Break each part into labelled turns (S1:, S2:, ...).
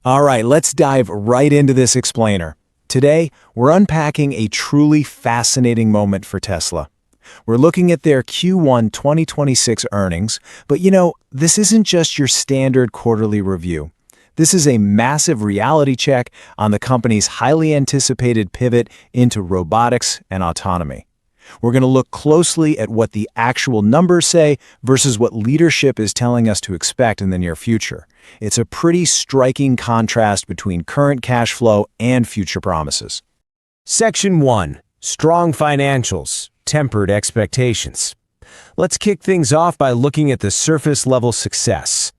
S1: All right, let's dive right into this explainer. Today, we're unpacking a truly fascinating moment for Tesla. We're looking at their Q1 2026 earnings, but this isn't just your standard quarterly review. This is a massive reality check on the company's highly anticipated pivot into robotics and autonomy. We're going to look closely at what the actual numbers say versus what leadership is telling us to expect in the near future. It's a pretty striking contrast between current cash flow and future promises.
S2: Section 1. Strong financials, tempered expectations. Let's kick things off by looking at the surface-level success.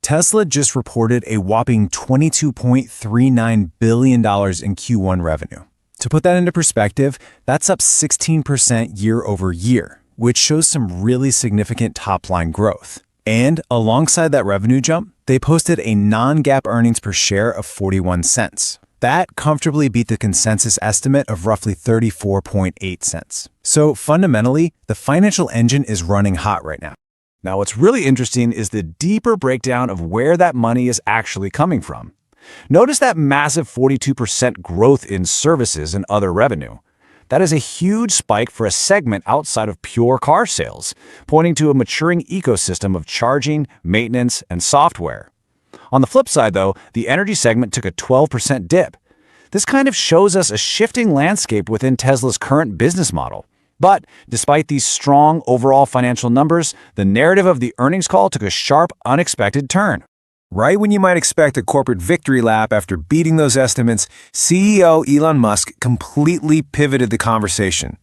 S1: Tesla just reported a whopping $22.39 billion in Q1 revenue. To put that into perspective, that's up 16% year over year, which shows some really significant top-line growth. And alongside that revenue jump, they posted a non-GAAP earnings per share of 41 cents. That comfortably beat the consensus estimate of roughly 34.8 cents. So fundamentally, the financial engine is running hot right now. Now, what's really interesting is the deeper breakdown of where that money is actually coming from. Notice that massive 42% growth in services and other revenue. That is a huge spike for a segment outside of pure car sales, pointing to a maturing ecosystem of charging, maintenance, and software. On the flip side, though, the energy segment took a 12% dip. This kind of shows us a shifting landscape within Tesla's current business model. But despite these strong overall financial numbers, the narrative of the earnings call took a sharp, unexpected turn. Right when you might expect a corporate victory lap after beating those estimates, CEO Elon Musk completely pivoted the conversation.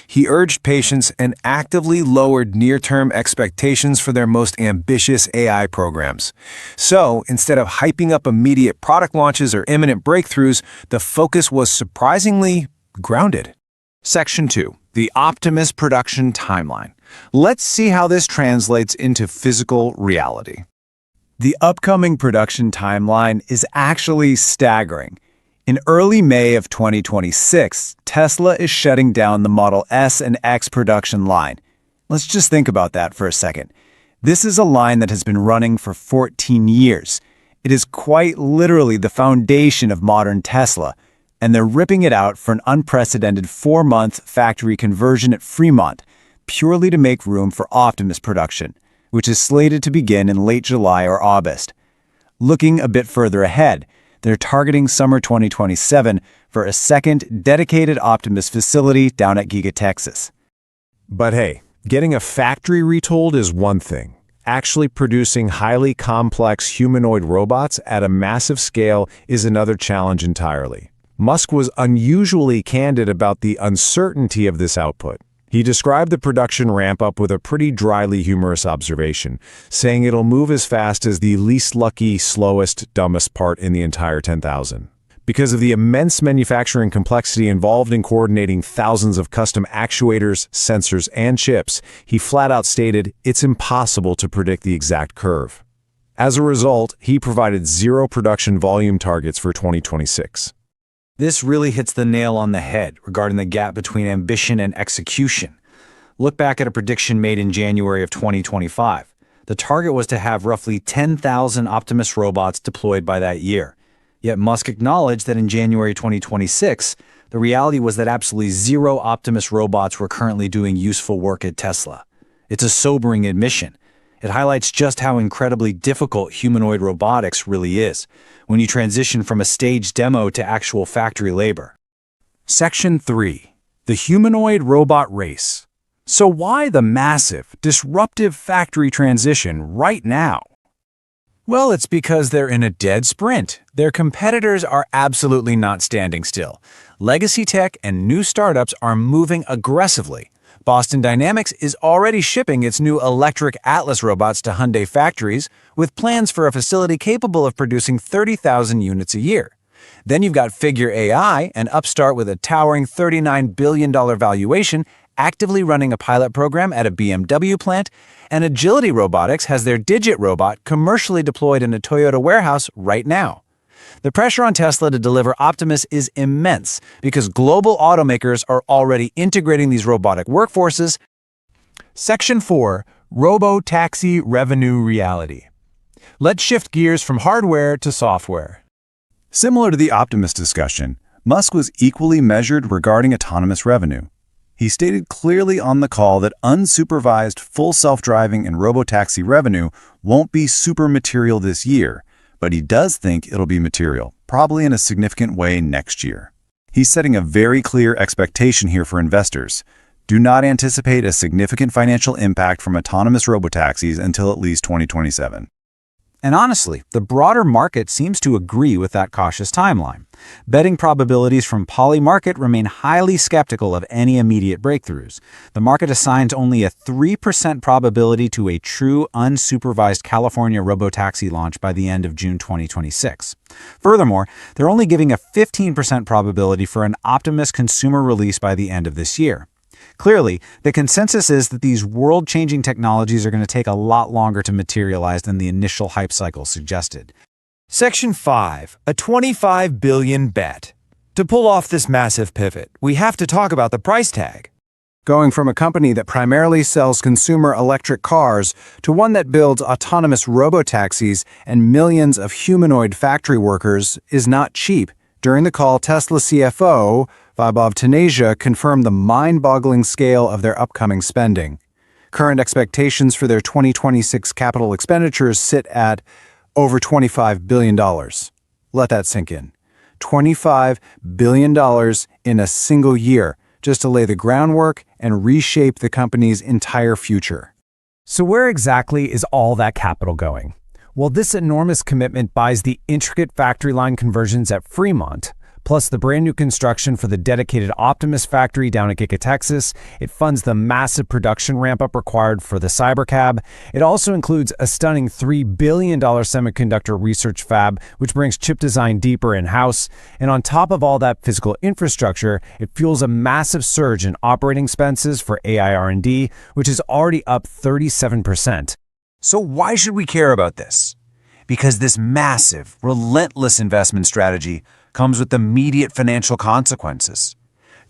S1: He urged patience and actively lowered near-term expectations for their most ambitious AI programs. So, instead of hyping up immediate product launches or imminent breakthroughs, the focus was surprisingly grounded. Section 2. The Optimus production timeline. Let's see how this translates into physical reality. The upcoming production timeline is actually staggering. In early May of 2026, Tesla is shutting down the Model S and X production line. Let's just think about that for a second. This is a line that has been running for 14 years. It is quite literally the foundation of modern Tesla, and they're ripping it out for an unprecedented 4-month factory conversion at Fremont, purely to make room for Optimus production, which is slated to begin in late July or August. Looking a bit further ahead, they're targeting summer 2027 for a second dedicated Optimus facility down at Giga, Texas.
S2: But hey, getting a factory retooled is one thing. Actually producing highly complex humanoid robots at a massive scale is another challenge entirely. Musk was unusually candid about the uncertainty of this output. He described the production ramp-up with a pretty dryly humorous observation, saying it'll move as fast as the least lucky, slowest, dumbest part in the entire 10,000. Because of the immense manufacturing complexity involved in coordinating thousands of custom actuators, sensors, and chips, he flat-out stated it's impossible to predict the exact curve. As a result, he provided zero production volume targets for 2026.
S1: This really hits the nail on the head regarding the gap between ambition and execution. Look back at a prediction made in January of 2025. The target was to have roughly 10,000 Optimus robots deployed by that year. Yet Musk acknowledged that in January 2026, the reality was that absolutely zero Optimus robots were currently doing useful work at Tesla. It's a sobering admission. It highlights just how incredibly difficult humanoid robotics really is when you transition from a staged demo to actual factory labor. Section 3. The humanoid robot race. So why the massive, disruptive factory transition right now? Well, it's because they're in a dead sprint. Their competitors are absolutely not standing still. Legacy tech and new startups are moving aggressively. Boston Dynamics is already shipping its new electric Atlas robots to Hyundai factories, with plans for a facility capable of producing 30,000 units a year. Then you've got Figure AI, an upstart with a towering $39 billion valuation, actively running a pilot program at a BMW plant, and Agility Robotics has their Digit robot commercially deployed in a Toyota warehouse right now. The pressure on Tesla to deliver Optimus is immense because global automakers are already integrating these robotic workforces. Section 4. Robotaxi Revenue Reality. Let's shift gears from hardware to software. Similar to the Optimus discussion, Musk was equally measured regarding autonomous revenue. He stated clearly on the call that unsupervised full self-driving and robotaxi revenue won't be super material this year, but he does think it'll be material, probably in a significant way next year. He's setting a very clear expectation here for investors. Do not anticipate a significant financial impact from autonomous robotaxis until at least 2027.
S3: And honestly, the broader market seems to agree with that cautious timeline. Betting probabilities from Polymarket remain highly skeptical of any immediate breakthroughs. The market assigns only a 3% probability to a true unsupervised California robotaxi launch by the end of June 2026. Furthermore, they're only giving a 15% probability for an Optimus consumer release by the end of this year. Clearly, the consensus is that these world-changing technologies are going to take a lot longer to materialize than the initial hype cycle suggested.
S4: Section 5, a $25 billion bet. To pull off this massive pivot, we have to talk about the price tag.
S2: Going from a company that primarily sells consumer electric cars to one that builds autonomous robotaxis and millions of humanoid factory workers is not cheap. During the call, Tesla CFO Vaibhav Taneja confirmed the mind-boggling scale of their upcoming spending. Current expectations for their 2026 capital expenditures sit at over $25 billion. Let that sink in. $25 billion in a single year, just to lay the groundwork and reshape the company's entire future.
S5: So where exactly is all that capital going? Well, this enormous commitment buys the intricate factory line conversions at Fremont, plus the brand new construction for the dedicated Optimus factory down at Giga, Texas. It funds the massive production ramp-up required for the Cybercab. It also includes a stunning $3 billion semiconductor research fab, which brings chip design deeper in-house. And on top of all that physical infrastructure, it fuels a massive surge in operating expenses for AI R&D, which is already up 37%.
S3: So why should we care about this? Because this massive, relentless investment strategy comes with immediate financial consequences.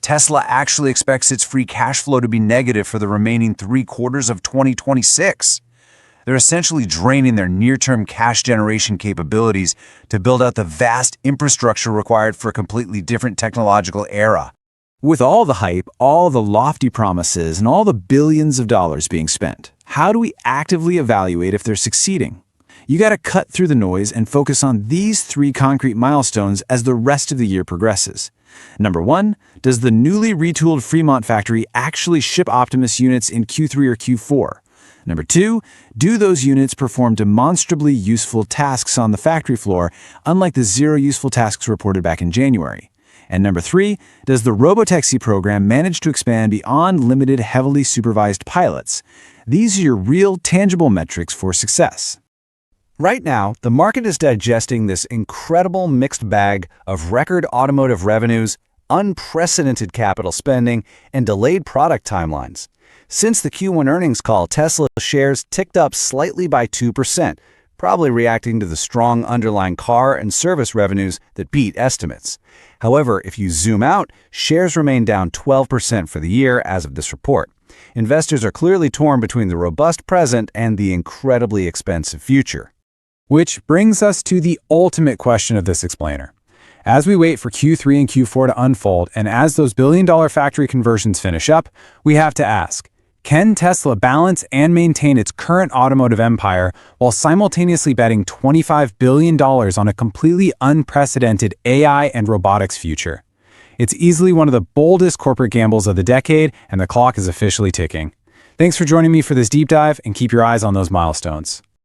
S3: Tesla actually expects its free cash flow to be negative for the remaining 3 quarters of 2026. They're essentially draining their near-term cash generation capabilities to build out the vast infrastructure required for a completely different technological era.
S1: With all the hype, all the lofty promises, and all the billions of dollars being spent, how do we actively evaluate if they're succeeding? You got to cut through the noise and focus on these 3 concrete milestones as the rest of the year progresses. Number 1, does the newly retooled Fremont factory actually ship Optimus units in Q3 or Q4? Number 2, do those units perform demonstrably useful tasks on the factory floor, unlike the 0 useful tasks reported back in January? And number 3, does the Robotaxi program manage to expand beyond limited, heavily supervised pilots? These are your real, tangible metrics for success.
S3: Right now, the market is digesting this incredible mixed bag of record automotive revenues, unprecedented capital spending, and delayed product timelines. Since the Q1 earnings call, Tesla shares ticked up slightly by 2%, probably reacting to the strong underlying car and service revenues that beat estimates. However, if you zoom out, shares remain down 12% for the year as of this report. Investors are clearly torn between the robust present and the incredibly expensive future.
S1: Which brings us to the ultimate question of this explainer. As we wait for Q3 and Q4 to unfold, and as those billion-dollar factory conversions finish up, we have to ask, can Tesla balance and maintain its current automotive empire while simultaneously betting $25 billion on a completely unprecedented AI and robotics future? It's easily one of the boldest corporate gambles of the decade, and the clock is officially ticking. Thanks for joining me for this deep dive, and keep your eyes on those milestones.